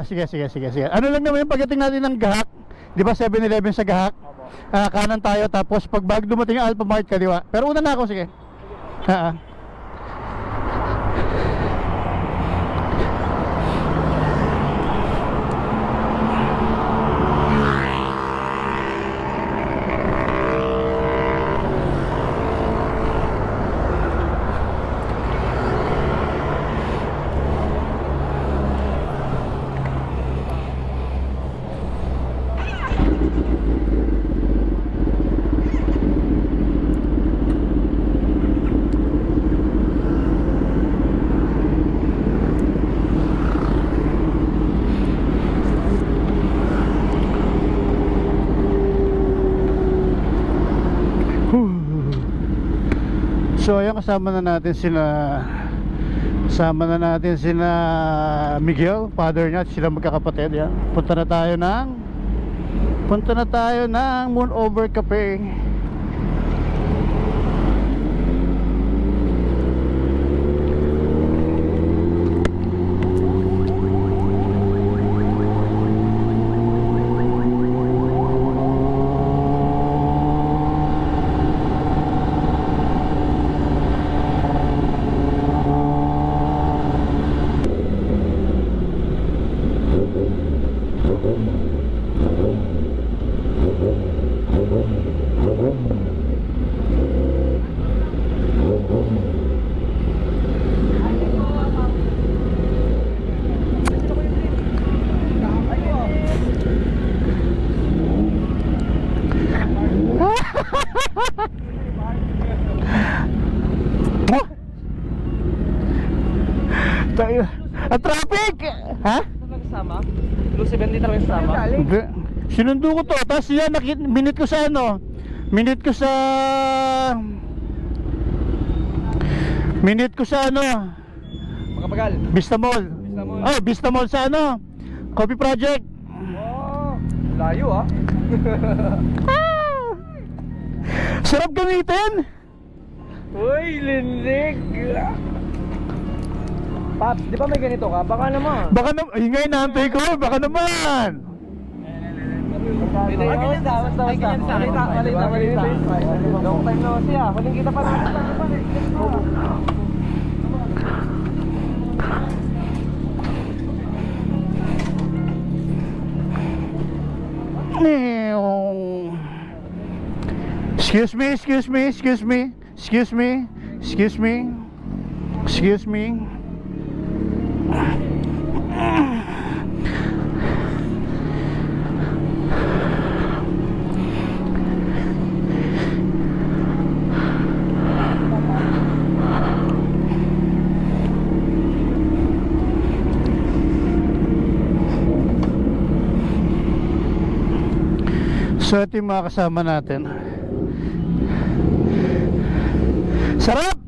Sige. Ano lang naman yung pagdating natin ng Gahak, di ba 7-Eleven sa Gahak? Kanan tayo, tapos pag bago dumating ang Alphamart, kaliwa. Pero una na ako, sige. So ayun, kasama na natin sina Miguel, father niya, at sila magkakapatid yan. Punta na tayo ng Moon Over Cafe. Ang traffic! Ha? Nagsama? Inclusive hindi na nagsama? Sinundo ko to, tapos yan, minute ko sa ano? Minute ko sa ano? Makapagal. Vista Mall. Oh, Vista Mall sa ano? Coffee Project. Wow, layo ah. Sarap gamitin. Uy, lindig. Paps, di ba may ganito ka? Baka naman. Ingay naantay ko, baka naman. Balita. Long time no see ah. Huling kita pa natin. Excuse me. So ito yung mga kasama natin. Sarap!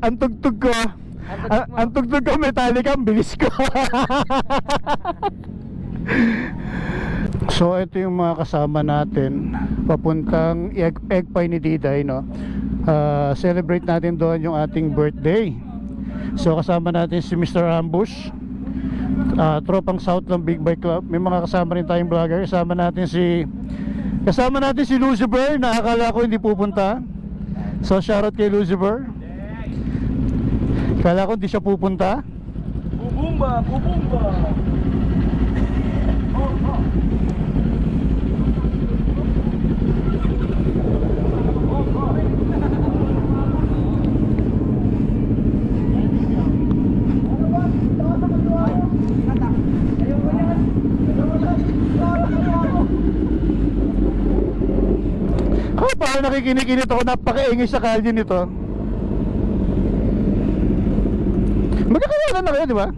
Ang tugtog ko, ang tugtog ko Metallica, ang bilis ko. So ito yung mga kasama natin papuntang egg pie ni Diday, no? Celebrate natin doon yung ating birthday. So kasama natin si Mr. Ambush, tropang South ng Big Bike Club. May mga kasama rin tayong vlogger. Kasama natin si Lucifer, na akala ko hindi pupunta. So shoutout kay Lucifer. Akala ko hindi siya pupunta. Bubumba. Parang nakikinig ako, napakaingay sa kalye nito. Magkakawalan na kayo, di ba?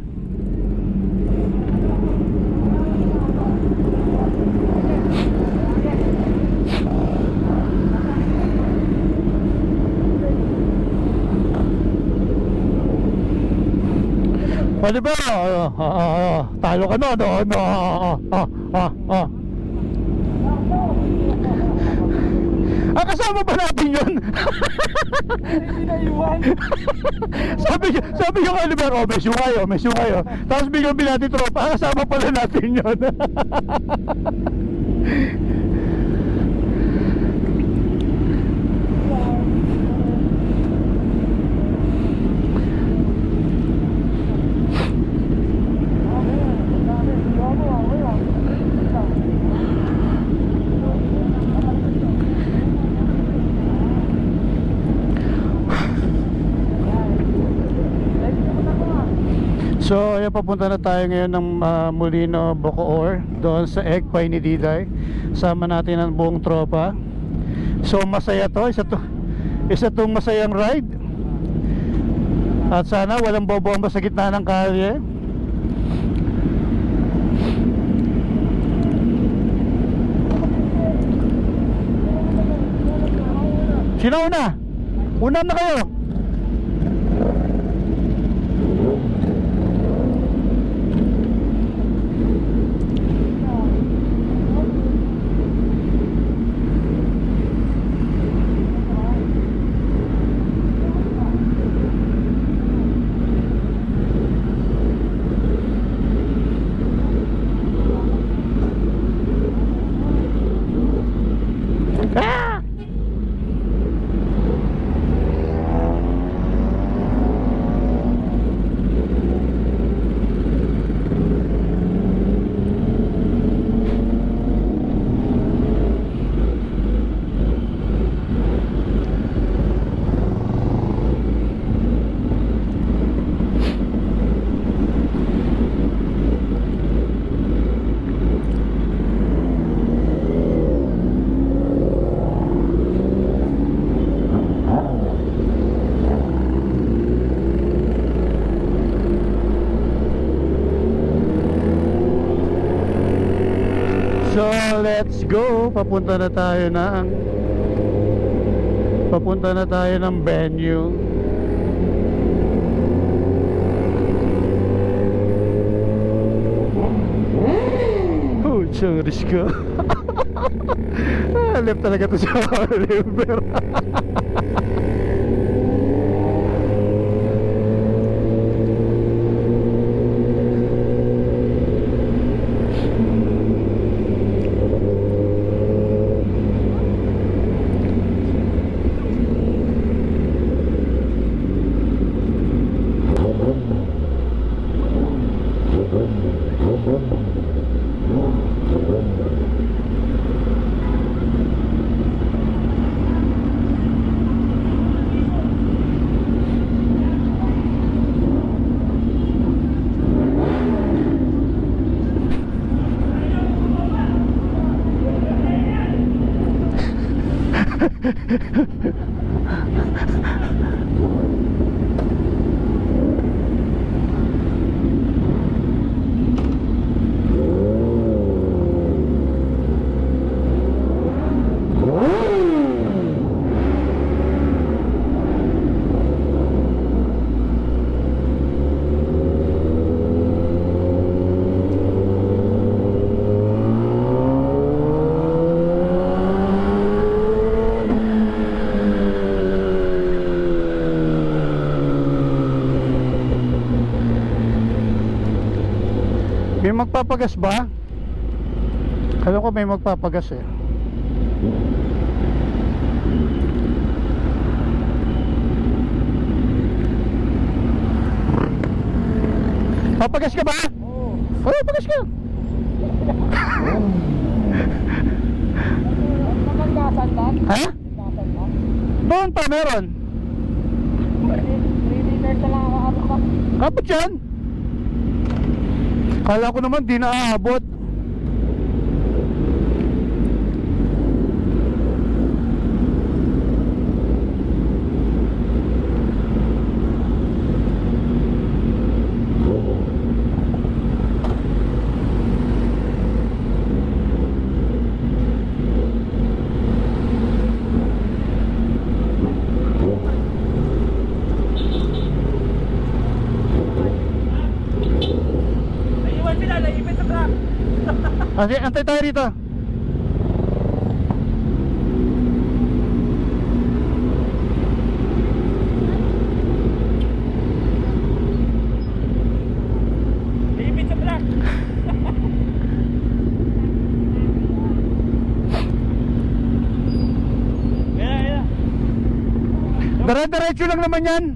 O, di ba? Talo ka na, no? Ah, kasama ba natin yun? Hindi na iwan. sabi yung Oliver, oh, may sukayo. Tapos biglang binati tropa, ah, kasama pala natin yun. So, ayan, papunta na tayo ngayon ng Molino, Bacoor, doon sa Egg Pie ni Diday. Sama natin ang buong tropa. So, masaya to. Isa tong masayang ride. At sana walang bobomba sa gitna ng kalye. Sino una? Una na kayo. Ah! So let's go. Papunta na tayo ng venue. Oh, charis ka. Left talaga to sa Oliver. May magpapagas ba? Alam ko may magpapagas eh. Papagas ka ba? Oo. Oh, papagas ka. Ha? Doon pa meron. 3 liters na lang ako abot. Kapit yan. Kala ko naman di na aabot. Antay tayo rito. Dire-diretso lang naman yan.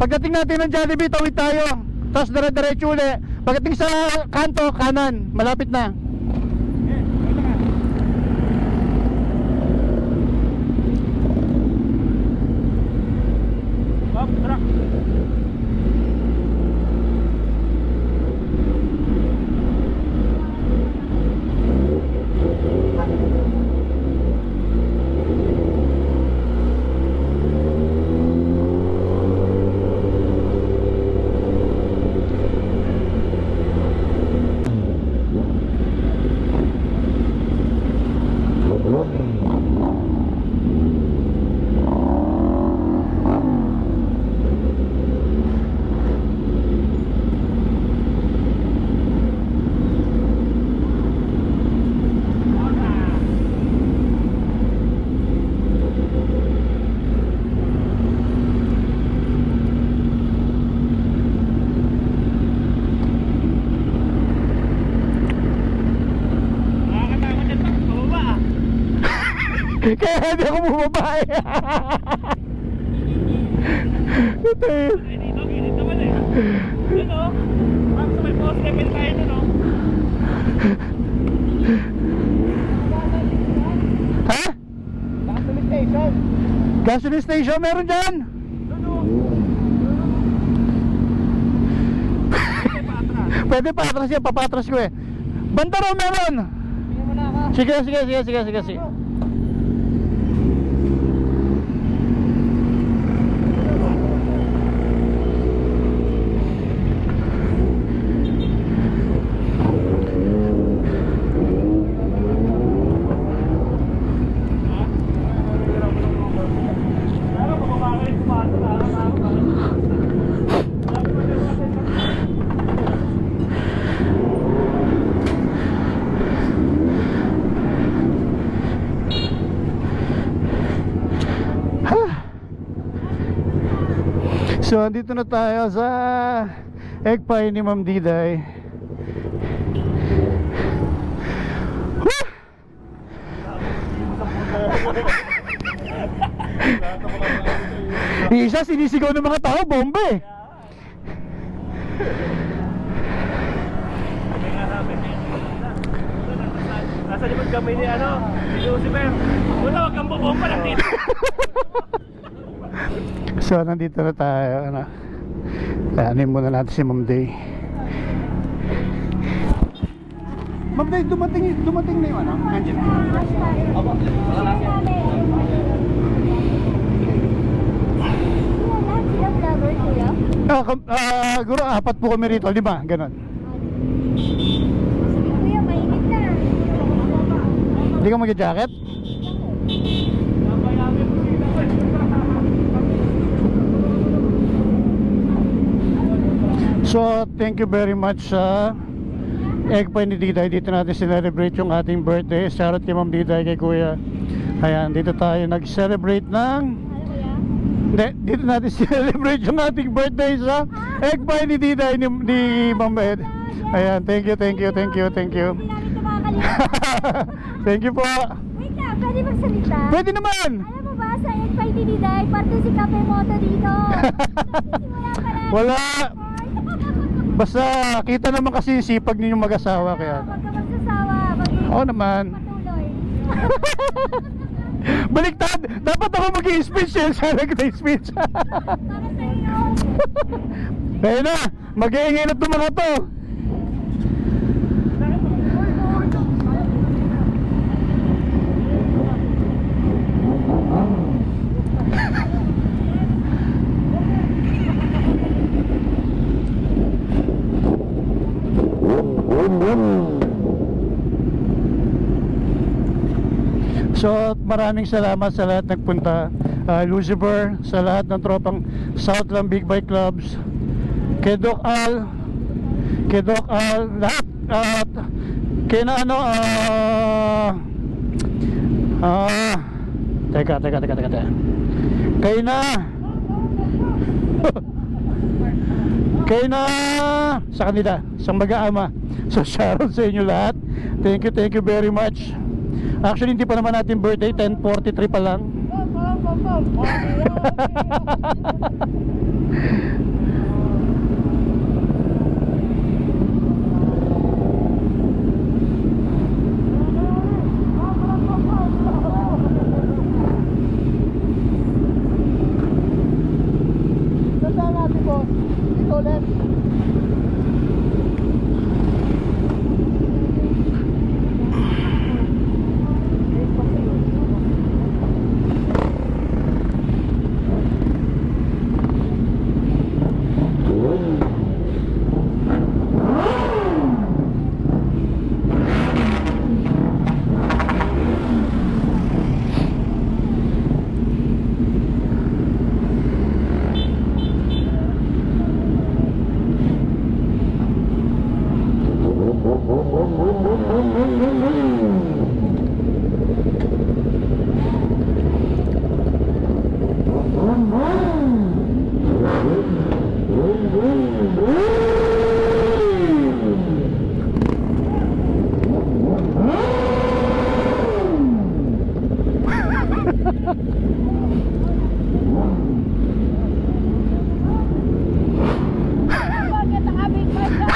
Pagdating natin ng Jollibee, tawid tayo. Tapos dire-diretso ulit. Pagdating sa kanto, kanan. Malapit na. Bob, truck. Nakakatakot yan, Bob. Pababa ah. Kaya hindi ako bumabay. Ito eh. Ay, dito, gilid naman eh. Yun o. Parang sa may post level tayo nun o. Ha? Gasoline station. Gasoline station meron dyan. Dun o. Pwede pa atras. Pwede pa atras yan, papatras ko eh. Banda raw meron. Tingnan mo na ako. Sige, sige, sige, sige, sige, sige. So, andito na tayo sa egg pie ni Ma'am Diday. Woo! Isa, sinisigaw ng mga tao, bomba eh. Nasa likod kami ni ano, ni Lucifer. Wala, wag kang bubomba lang dito. So, nandito na tayo. Ano? Anin muna natin si Ma'am Day. Ma'am Day, dumating na yung ano? Engine. Guro, 4 po kami rito, 5, ganon. Kuya, mainit na. Hindi ka mag-jacket? So, thank you very much sa egg pie ni Diday. Dito natin celebrate yung ating birthday. Shoutout kay Ma'am Diday, kay Kuya. Ayan, dito tayo nag-celebrate ng... Hindi, dito natin celebrate yung ating birthday sa egg pie ni Diday ni Ma'am Ed. Ayan, thank you, thank you, thank you, thank you. Hindi namin ito makakalimutan. Thank you po. Wait lang, pwede magsalita? Pwede naman. Alam mo ba, sa Egg Pie Diday, parte si Cafe Moto dito. Nagsisimula pa lang. Wala. Basta kita naman kasi yung sipag ninyong mag-asawa kaya. Huwag ka magsasawa. Oo naman. Patuloy. Baliktad! Dapat ako mag-i-speech yan. Sana nag-speech. Para sa iyo. Kaya na, mag-iingay na itong mga to. So maraming salamat sa lahat nagpunta, Lucifer, sa lahat ng tropang Southland Big Bike Clubs, kay Doc Al, lahat, at kay na ano, teka, kay na kay na sa kanila, sa mag-aama. So shoutout sa inyo lahat. Thank you very much. Actually hindi pa naman natin birthday, 10:43 pa lang. Saan natin, boss? Dito ulit. Bakit nakabig pa siya?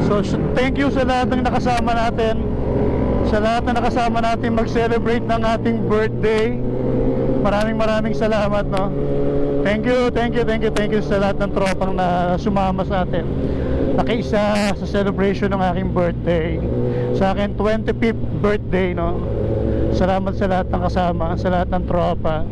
So thank you sa lahat ng nakasama natin, sa lahat na nakasama natin mag-celebrate ng ating birthday. Maraming salamat, no. Thank you sa lahat ng tropang na sumama sa atin, nakiisa sa celebration ng aking birthday, sa akin 25th birthday, no. Salamat sa lahat ng kasama, sa lahat ng tropa.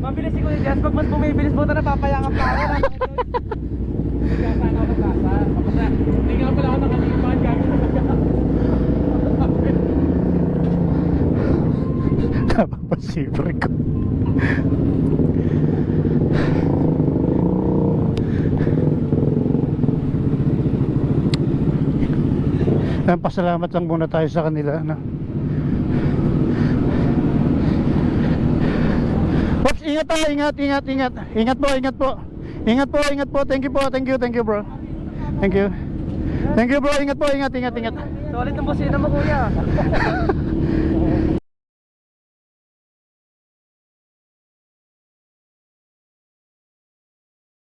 Mabilis si Kuya Jazz. Pag mas bumibilis mo na napapayakap pa ako. Nagkasana ako sa kasa. Kapag na, hindi nga pala ako nakalipan. Napapasipre ko. Pasalamat lang muna tayo sa kanila, no? Pops, ingat tayo, ingat. Ingat po. Thank you bro. Thank you bro, ingat po, ingat. Solid ng busina mo, Kuya.